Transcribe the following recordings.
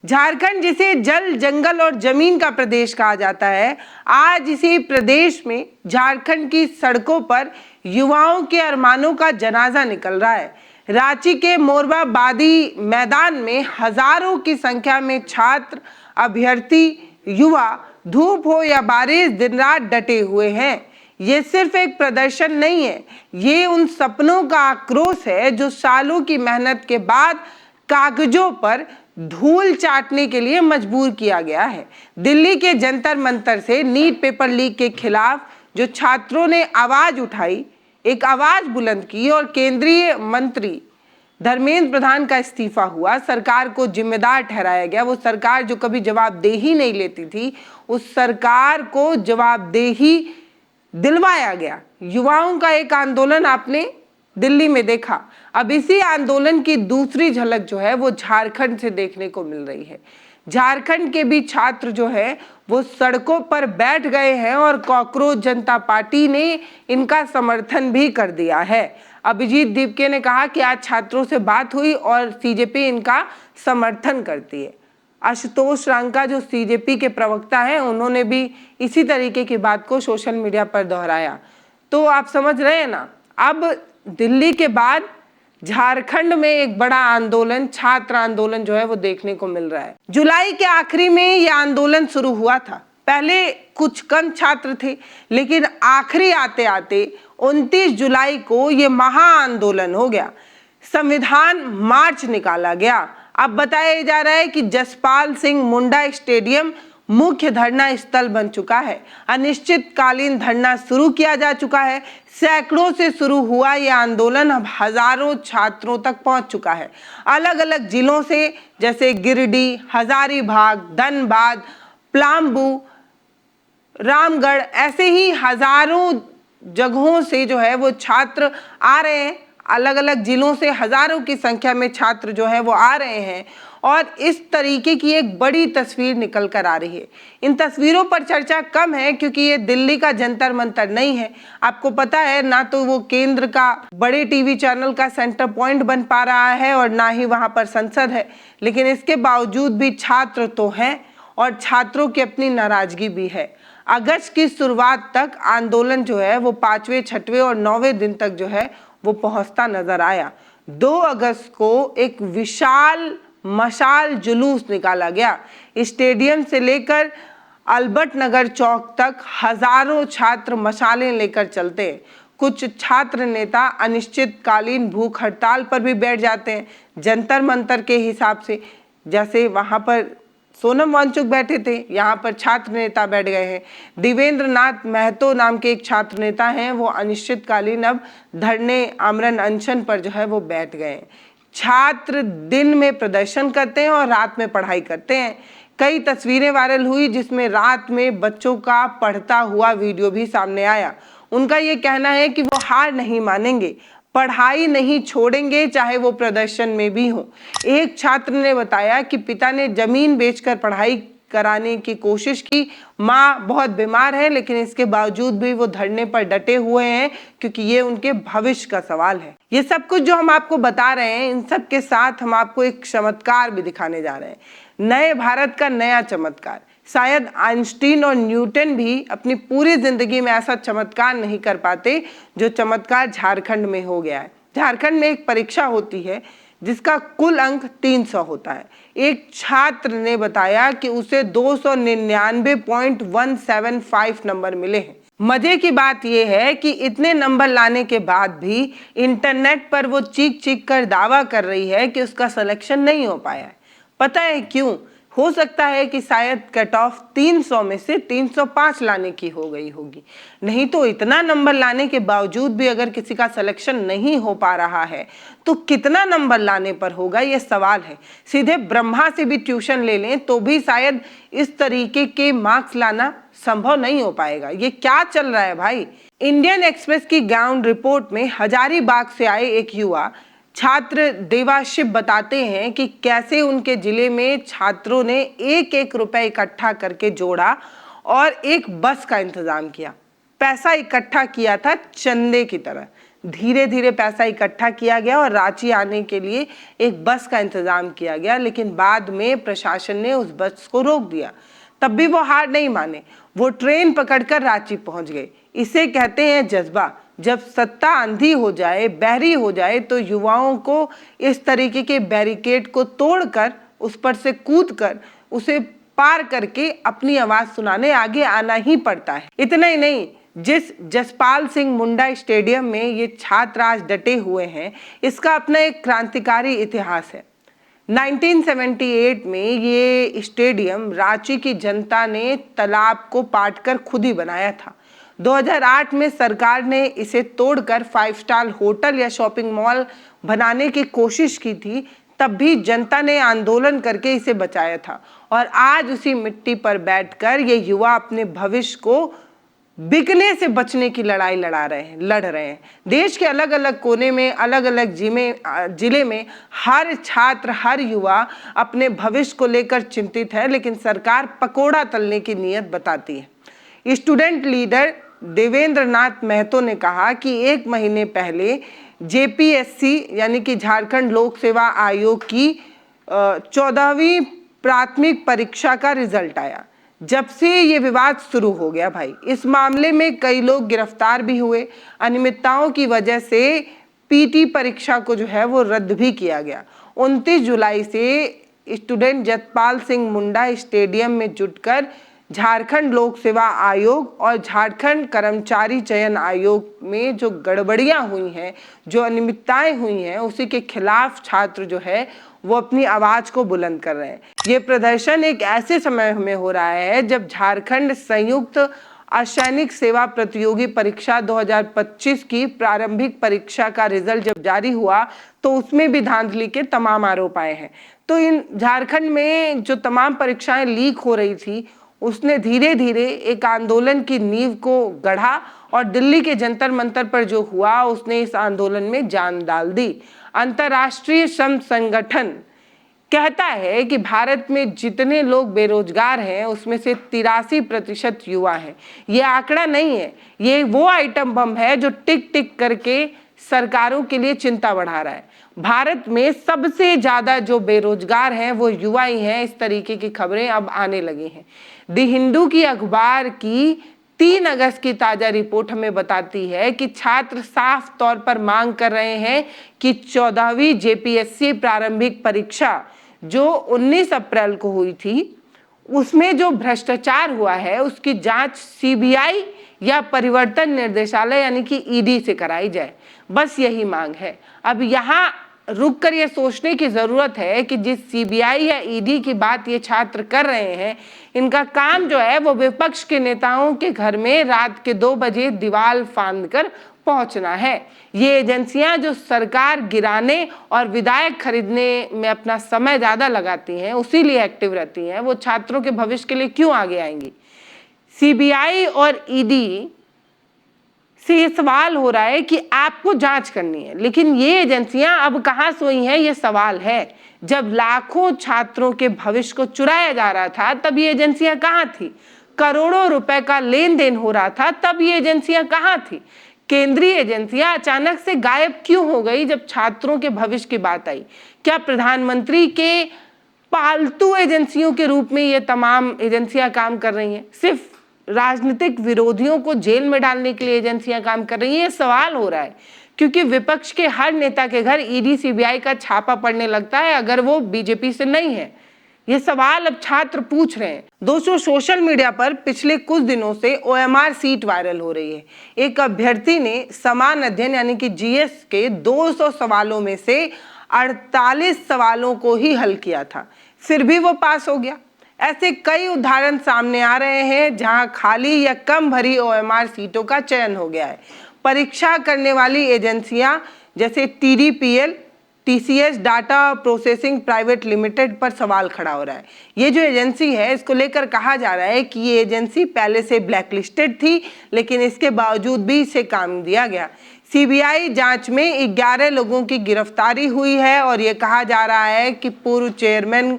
झारखंड, जिसे जल, जंगल और जमीन का प्रदेश कहा जाता है, आज इसी प्रदेश में झारखंड की सड़कों पर युवाओं के अरमानों का जनाजा निकल रहा है। रांची के मोरबाबादी मैदान में हजारों की संख्या में छात्र, अभ्यर्थी, युवा, धूप हो या बारिश, दिन रात डटे हुए हैं। ये सिर्फ एक प्रदर्शन नहीं है, ये उन सपनों का आक्रोश है जो सालों की मेहनत के बाद कागजों पर धूल चाटने के लिए मजबूर किया गया है। दिल्ली के जंतर मंतर से नीट पेपर लीक के खिलाफ जो छात्रों ने आवाज उठाई, एक आवाज बुलंद की और केंद्रीय मंत्री धर्मेंद्र प्रधान का इस्तीफा हुआ, सरकार को जिम्मेदार ठहराया गया। वो सरकार जो कभी जवाबदेही नहीं लेती थी, उस सरकार को जवाबदेही दिलवाया गया। युवाओं का एक आंदोलन आपने दिल्ली में देखा। अब इसी आंदोलन की दूसरी झलक जो है वो झारखंड से देखने को मिल रही है। झारखंड के भी छात्र जो है वो सड़कों पर बैठ गए हैं और कॉकरोच जनता पार्टी ने इनका समर्थन भी कर दिया है। अभिजीत दीपके ने कहा कि आज छात्रों से बात हुई और सीजेपी इनका समर्थन करती है। आशुतोष रांका जो सीजेपी के प्रवक्ता हैं, उन्होंने भी इसी तरीके की बात को सोशल मीडिया पर दोहराया। तो आप समझ रहे हैं ना, अब दिल्ली के बाद झारखंड में एक बड़ा आंदोलन, छात्र आंदोलन जो है वो देखने को मिल रहा है। जुलाई के आखिरी में यह आंदोलन शुरू हुआ था। पहले कुछ कम छात्र थे, लेकिन आखिरी आते आते 29 जुलाई को ये महा आंदोलन हो गया। संविधान मार्च निकाला गया। अब बताया जा रहा है कि जसपाल सिंह मुंडा स्टेडियम मुख्य धरना स्थल बन चुका है। अनिश्चितकालीन धरना शुरू किया जा चुका है। सैकड़ों से शुरू हुआ यह आंदोलन अब हजारों छात्रों तक पहुंच चुका है। अलग अलग जिलों से, जैसे गिरिडीह, हजारीबाग, धनबाद, पलामू, रामगढ़, ऐसे ही हजारों जगहों से जो है वो छात्र आ रहे हैं। अलग अलग जिलों से हजारों की संख्या में छात्र जो है वो आ रहे हैं और इस तरीके की एक बड़ी तस्वीर निकल कर आ रही है। इन तस्वीरों पर चर्चा कम है क्योंकि ये दिल्ली का जंतर मंतर नहीं है। आपको पता है, ना तो वो केंद्र का बड़े टीवी चैनल का सेंटर पॉइंट बन पा रहा है और ना ही वहाँ पर संसद है, लेकिन इसके बावजूद भी छात्र तो हैं और छात्रों की अपनी नाराजगी भी है। अगस्त की शुरुआत तक आंदोलन जो है वो 5वें, 6वें और 9वें दिन तक जो है वो पहुंचता नजर आया। 2 अगस्त को एक विशाल मशाल जुलूस निकाला गया। स्टेडियम से लेकर अल्बर्ट नगर चौक तक हजारों छात्र मशालें लेकर चलते हैं। कुछ छात्र नेता अनिश्चितकालीन भूख हड़ताल पर भी बैठ जाते हैं, जंतर मंतर के हिसाब से। जैसे वहां पर सोनम वांगचुक बैठे थे, यहाँ पर छात्र नेता बैठ गए हैं। देवेंद्र नाथ महतो नाम के एक छात्र नेता हैं, वो अनिश्चितकालीन अब धरने, आमरण अनशन पर जो है वो बैठ गए हैं। छात्र दिन में प्रदर्शन करते हैं और रात में पढ़ाई करते हैं। कई तस्वीरें वायरल हुई जिसमें रात में बच्चों का पढ़ता हुआ वीडियो भी सामने आया। उनका ये कहना है कि वो हार नहीं मानेंगे, पढ़ाई नहीं छोड़ेंगे, चाहे वो प्रदर्शन में भी हो। एक छात्र ने बताया कि पिता ने जमीन बेचकर पढ़ाई कराने की कोशिश की, माँ बहुत बीमार है, लेकिन इसके बावजूद भी वो धरने पर डटे हुए हैं क्योंकि ये उनके भविष्य का सवाल है। ये सब कुछ जो हम आपको बता रहे हैं, इन सब के साथ हम आपको एक चमत्कार भी दिखाने जा रहे हैं। नए भारत का नया चमत्कार। शायद आइंस्टीन और न्यूटन भी अपनी पूरी जिंदगी में ऐसा चमत्कार नहीं कर पाते जो चमत्कार झारखंड में हो गया है। झारखंड में एक परीक्षा होती है जिसका कुल अंक 300 होता है। एक छात्र ने बताया कि उसे 299.175 नंबर मिले हैं। मजे की बात यह है कि इतने नंबर लाने के बाद भी इंटरनेट पर वो चीख चीख कर दावा कर रही है कि उसका सिलेक्शन नहीं हो पाया है। पता है क्यों? हो सकता है कि शायद कट ऑफ 300 में से 305 लाने की हो गई होगी। नहीं तो इतना नंबर लाने के बावजूद भी अगर किसी का सिलेक्शन नहीं हो पा रहा है तो कितना नंबर लाने पर होगा, ये सवाल है। सीधे ब्रह्मा से भी ट्यूशन ले लें तो भी शायद इस तरीके के मार्क्स लाना संभव नहीं हो पाएगा। ये क्या चल रहा है भाई? इंडियन एक्सप्रेस की ग्राउंड रिपोर्ट में हजारीबाग से आए एक युवा छात्र देवाशिव बताते हैं कि कैसे उनके जिले में छात्रों ने 1-1 रुपए इकट्ठा करके जोड़ा और एक बस का इंतजाम किया। पैसा इकट्ठा किया था चंदे की तरह। धीरे धीरे पैसा इकट्ठा किया गया और रांची आने के लिए एक बस का इंतजाम किया गया, लेकिन बाद में प्रशासन ने उस बस को रोक दिया। तब भी वो हार नहीं माने, वो ट्रेन पकड़कर रांची पहुंच गए। इसे कहते हैं जज्बा। जब सत्ता अंधी हो जाए, बहरी हो जाए, तो युवाओं को इस तरीके के बैरिकेड को तोड़कर, उस पर से कूदकर, उसे पार करके अपनी आवाज सुनाने आगे आना ही पड़ता है। इतना ही नहीं, जिस जसपाल सिंह मुंडा स्टेडियम में ये छात्र आज डटे हुए हैं, इसका अपना एक क्रांतिकारी इतिहास है। 1978 में ये स्टेडियम रांची की जनता ने तालाब को पाटकर खुद ही बनाया था। 2008 में सरकार ने इसे तोड़कर 5 स्टार होटल या शॉपिंग मॉल बनाने की कोशिश की थी, तब भी जनता ने आंदोलन करके इसे बचाया था। और आज उसी मिट्टी पर बैठकर ये युवा अपने भविष्य को बिकने से बचने की लड़ाई लड़ रहे हैं। देश के अलग अलग कोने में, अलग अलग जिले में हर छात्र, हर युवा अपने भविष्य को लेकर चिंतित है, लेकिन सरकार पकोड़ा तलने की नीयत बताती है। स्टूडेंट लीडर देवेंद्र नाथ महतो ने कहा कि 1 महीने पहले जेपीएससी यानी कि झारखंड लोक सेवा आयोग की 14वीं प्राथमिक परीक्षा का रिजल्ट आया। जब से ये विवाद शुरू हो गया भाई, इस मामले में कई लोग गिरफ्तार भी हुए। अनियमितताओं की वजह से पीटी परीक्षा को जो है वो रद्द भी किया गया। 29 जुलाई से स्टूडेंट जसपाल सिंह मुंडा स्टेडियम में जुटकर झारखंड लोक सेवा आयोग और झारखंड कर्मचारी चयन आयोग में जो गड़बड़ियां हुई हैं, जो अनियमितताएं हुई हैं, उसी के खिलाफ छात्र जो है वो अपनी आवाज को बुलंद कर रहे हैं। ये प्रदर्शन एक ऐसे समय में हो रहा है जब झारखंड संयुक्त असैनिक सेवा प्रतियोगी परीक्षा 2025 की प्रारंभिक परीक्षा का रिजल्ट जब जारी हुआ तो उसमें भी धांधली के तमाम आरोप आए हैं। तो इन झारखंड में जो तमाम परीक्षाएं लीक हो रही थी, उसने धीरे धीरे एक आंदोलन की नींव को गढ़ा और दिल्ली के जंतर मंतर पर जो हुआ उसने इस आंदोलन में जान डाल दी। अंतर्राष्ट्रीय श्रम संगठन कहता है कि भारत में जितने लोग बेरोजगार हैं उसमें से 83% युवा हैं। ये आंकड़ा नहीं है, ये वो आइटम बम है जो टिक टिक करके सरकारों के लिए चिंता बढ़ा रहा है। भारत में सबसे ज्यादा जो बेरोजगार हैं वो युवा ही हैं। इस तरीके की खबरें अब आने लगी हैं। द हिंदू की अखबार की 3 अगस्त की ताजा रिपोर्ट हमें बताती है कि छात्र साफ तौर पर मांग कर रहे हैं कि 14वीं जेपीएससी प्रारंभिक परीक्षा जो 19 अप्रैल को हुई थी, उसमें जो भ्रष्टाचार हुआ है उसकी जांच सीबीआई या परिवर्तन निर्देशालय यानी कि ईडी से कराई जाए। बस यही मांग है। अब यहाँ रुक कर ये सोचने की जरूरत है कि जिस सीबीआई या ईडी की बात ये छात्र कर रहे हैं, इनका काम जो है वो विपक्ष के नेताओं के घर में रात के 2 बजे दीवार फांद कर पहुंचना है। ये एजेंसियां जो सरकार गिराने और विधायक खरीदने में अपना समय ज्यादा लगाती हैं, उसी लिए एक्टिव रहती हैं, वो छात्रों के भविष्य के लिए क्यों आगे आएंगी? सीबीआई और ईडी से ये सवाल हो रहा है कि आपको जांच करनी है, लेकिन ये एजेंसियां अब कहां सोई हैं, ये सवाल है। जब लाखों छात्रों के भविष्य को चुराया जा रहा था तब ये एजेंसियां कहां थी? करोड़ों रुपए का लेन देन हो रहा था तब ये एजेंसियां कहां थी? केंद्रीय एजेंसियां अचानक से गायब क्यों हो गई जब छात्रों के भविष्य की बात आई? क्या प्रधानमंत्री के पालतू एजेंसियों के रूप में ये तमाम एजेंसियां काम कर रही हैं? सिर्फ राजनीतिक विरोधियों को जेल में डालने के लिए एजेंसियां काम कर रही हैं? ये सवाल हो रहा है क्योंकि विपक्ष के हर नेता के घर ईडी सीबीआई का छापा पड़ने लगता है अगर वो बीजेपी से नहीं है। ये सवाल अब छात्र पूछ रहे हैं। दोस्तों, सोशल मीडिया पर पिछले कुछ दिनों से ओएमआर सीट वायरल हो रही है। एक अभ्यर्थी ने समान अध्ययन यानी कि जीएस के 200 सवालों में से 48 सवालों को ही हल किया था, फिर भी वो पास हो गया। ऐसे कई उदाहरण सामने आ रहे हैं जहां खाली या कम भरी ओएमआर सीटों का चयन हो गया है। परीक्षा करने वाली एजेंसियां जैसे TDPL, TCS data processing private limited पर सवाल खड़ा हो रहा है। ये जो एजेंसी है, इसको लेकर कहा जा रहा है कि ये एजेंसी पहले से ब्लैकलिस्टेड थी, लेकिन इसके बावजूद भी इसे काम दिया गया। सीबीआई जांच में 11 लोगों की गिरफ्तारी हुई है और ये कहा जा रहा है कि पूर्व चेयरमैन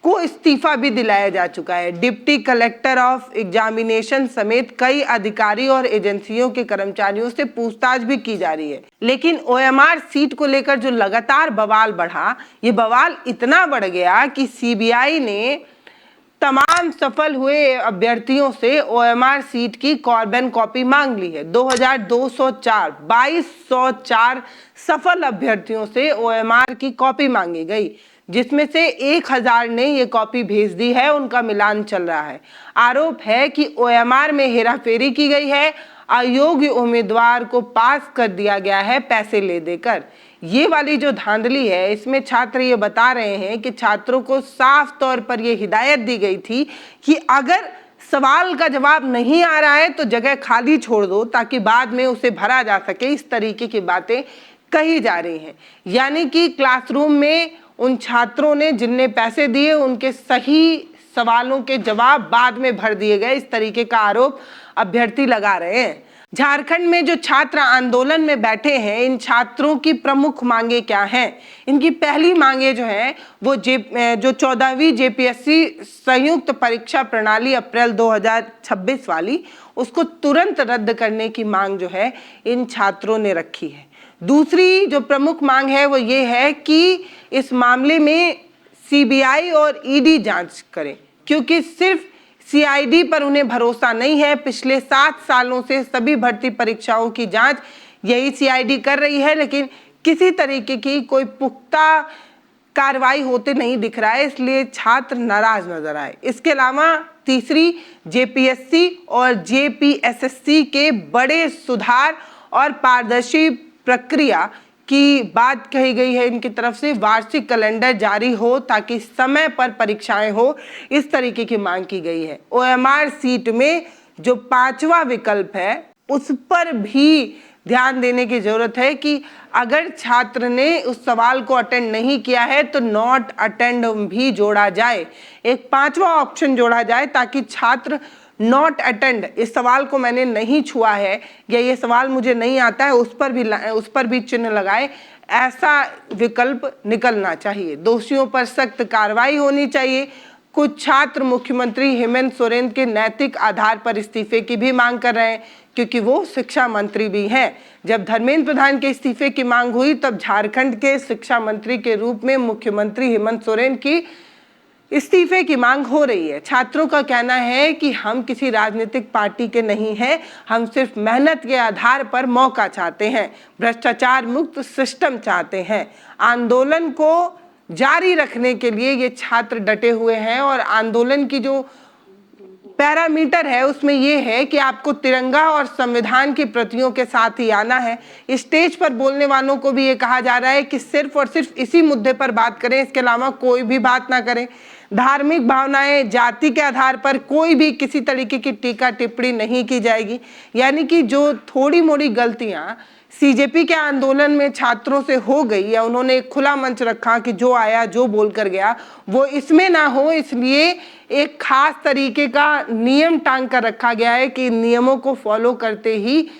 को इस्तीफा भी दिलाया जा चुका है। डिप्टी कलेक्टर ऑफ एग्जामिनेशन समेत कई अधिकारी और एजेंसियों के कर्मचारियों से पूछताछ भी की जा रही है। लेकिन ओएमआर सीट को लेकर जो लगातार बवाल बढ़ा, ये बवाल इतना बढ़ गया कि सीबीआई ने तमाम सफल हुए अभ्यर्थियों से ओएमआर सीट की कार्बन कॉपी मांग ली है। 2204 सफल अभ्यर्थियों से ओएमआर की कॉपी मांगी गई, जिसमें से 1000 ने ये कॉपी भेज दी है, उनका मिलान चल रहा है। आरोप है कि ओएमआर में हेराफेरी की गई है, अयोग्य उम्मीदवार को पास कर दिया गया है पैसे ले देकर। ये वाली जो धांधली है, इसमें छात्र ये बता रहे हैं कि छात्रों को साफ तौर पर ये हिदायत दी गई थी कि अगर सवाल का जवाब नहीं आ रहा है तो जगह खाली छोड़ दो ताकि बाद में उसे भरा जा सके। इस तरीके की बातें कही जा रही हैं। यानी कि क्लासरूम में उन छात्रों ने जिनने पैसे दिए उनके सही सवालों के जवाब बाद में भर दिए गए, इस तरीके का आरोप अभ्यर्थी लगा रहे हैं। झारखंड में जो छात्र आंदोलन में बैठे हैं, इन छात्रों की प्रमुख मांगे क्या हैं? इनकी पहली मांगे जो है वो जो 14वीं जेपीएससी संयुक्त परीक्षा प्रणाली अप्रैल 2026 वाली, उसको तुरंत रद्द करने की मांग जो है इन छात्रों ने रखी है। दूसरी जो प्रमुख मांग है वो ये है कि इस मामले में सीबीआई और ईडी जांच करें, क्योंकि सिर्फ सीआईडी पर उन्हें भरोसा नहीं है। पिछले 7 सालों से सभी भर्ती परीक्षाओं की जांच यही सीआईडी कर रही है, लेकिन किसी तरीके की कोई पुख्ता कार्रवाई होते नहीं दिख रहा है, इसलिए छात्र नाराज नजर आए। इसके अलावा तीसरी, जेपीएससी और जेपीएसएससी के बड़े सुधार और पारदर्शी प्रक्रिया की बात कही गई है। इनकी तरफ से वार्षिक कैलेंडर जारी हो ताकि समय पर परीक्षाएं हो, इस तरीके की मांग की गई है। ओएमआर सीट में जो 5वां विकल्प है उस पर भी ध्यान देने की जरूरत है कि अगर छात्र ने उस सवाल को अटेंड नहीं किया है तो नॉट अटेंड भी जोड़ा जाए, एक 5वां ऑप्शन जोड़ा जाए ताकि छात्र नॉट अटेंड, इस सवाल को मैंने नहीं छुआ है या ये सवाल मुझे नहीं आता है, उस पर भी चिन्ह लगाए, ऐसा विकल्प निकलना चाहिए। दोषियों पर सख्त कार्रवाई होनी चाहिए। कुछ छात्र मुख्यमंत्री हेमंत सोरेन के नैतिक आधार पर इस्तीफे की भी मांग कर रहे हैं, क्योंकि वो शिक्षा मंत्री भी हैं। जब धर्मेंद्र प्रधान के इस्तीफे की मांग हुई तब झारखंड के शिक्षा मंत्री के रूप में मुख्यमंत्री हेमंत सोरेन की इस्तीफे की मांग हो रही है। छात्रों का कहना है कि हम किसी राजनीतिक पार्टी के नहीं हैं, हम सिर्फ मेहनत के आधार पर मौका चाहते हैं, भ्रष्टाचार मुक्त सिस्टम चाहते हैं। आंदोलन को जारी रखने के लिए ये छात्र डटे हुए हैं और आंदोलन की जो पैरामीटर है उसमें ये है कि आपको तिरंगा और संविधान की प्रतियों के साथ ही आना है। स्टेज पर बोलने वालों को भी ये कहा जा रहा है कि सिर्फ और सिर्फ इसी मुद्दे पर बात करें, इसके अलावा कोई भी बात ना करें। धार्मिक भावनाएं, जाति के आधार पर कोई भी किसी तरीके की टीका टिप्पणी नहीं की जाएगी। यानी कि जो थोड़ी मोड़ी गलतियां सीजेपी के आंदोलन में छात्रों से हो गई या उन्होंने एक खुला मंच रखा कि जो आया जो बोल कर गया, वो इसमें ना हो, इसलिए एक खास तरीके का नियम टांग कर रखा गया है कि नियमों को फॉलो करते ही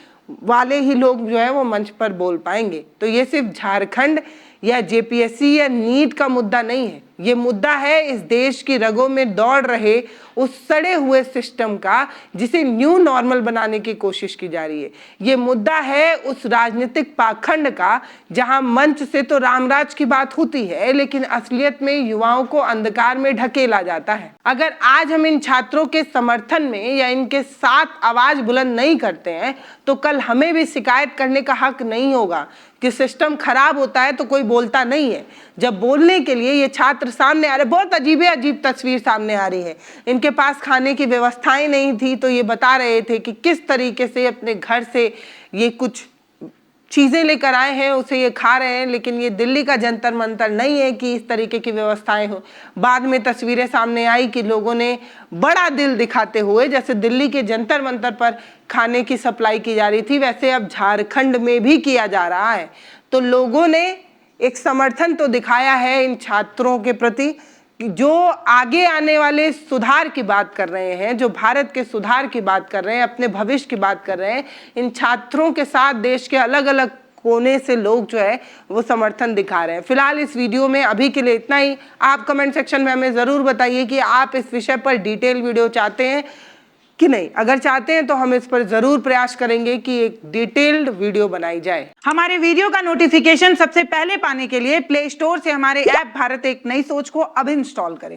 वाले ही लोग जो है वो मंच पर बोल पाएंगे। तो ये सिर्फ झारखंड या जेपीएससी या नीट का मुद्दा नहीं है, ये मुद्दा है इस देश की रगों में दौड़ रहे उस सड़े हुए सिस्टम का जिसे न्यू नॉर्मल बनाने की कोशिश की जा रही है। ये मुद्दा है उस राजनीतिक पाखंड का जहां मंच से तो रामराज की बात होती है, लेकिन असलियत में युवाओं को अंधकार में ढकेला जाता है। अगर आज हम इन छात्रों के समर्थन में या इनके साथ आवाज बुलंद नहीं करते हैं तो कल हमें भी शिकायत करने का हक नहीं होगा कि सिस्टम खराब होता है तो कोई बोलता नहीं है। जब बोलने के लिए ये छात्र सामने आ रहे, बहुत अजीब तस्वीर सामने आ रही है। इनके पास खाने की व्यवस्थाएं नहीं थी तो ये बता रहे थे कि किस तरीके से अपने घर से ये कुछ चीज़ें लेकर आए हैं, उसे ये खा रहे हैं, लेकिन ये दिल्ली का जंतर मंतर नहीं है कि इस तरीके की व्यवस्थाएं हो। बाद में तस्वीरें सामने आई कि लोगों ने बड़ा दिल दिखाते हुए, जैसे दिल्ली के जंतर मंतर पर खाने की सप्लाई की जा रही थी, वैसे अब झारखंड में भी किया जा रहा है। तो लोगों ने एक समर्थन तो दिखाया है इन छात्रों के प्रति, जो आगे आने वाले सुधार की बात कर रहे हैं, जो भारत के सुधार की बात कर रहे हैं, अपने भविष्य की बात कर रहे हैं। इन छात्रों के साथ देश के अलग अलग कोने से लोग जो है वो समर्थन दिखा रहे हैं। फिलहाल इस वीडियो में अभी के लिए इतना ही। आप कमेंट सेक्शन में हमें ज़रूर बताइए कि आप इस विषय पर डिटेल वीडियो चाहते हैं कि नहीं। अगर चाहते हैं तो हम इस पर जरूर प्रयास करेंगे कि एक डिटेल्ड वीडियो बनाई जाए। हमारे वीडियो का नोटिफिकेशन सबसे पहले पाने के लिए प्ले स्टोर से हमारे ऐप भारत एक नई सोच को अब इंस्टॉल करें।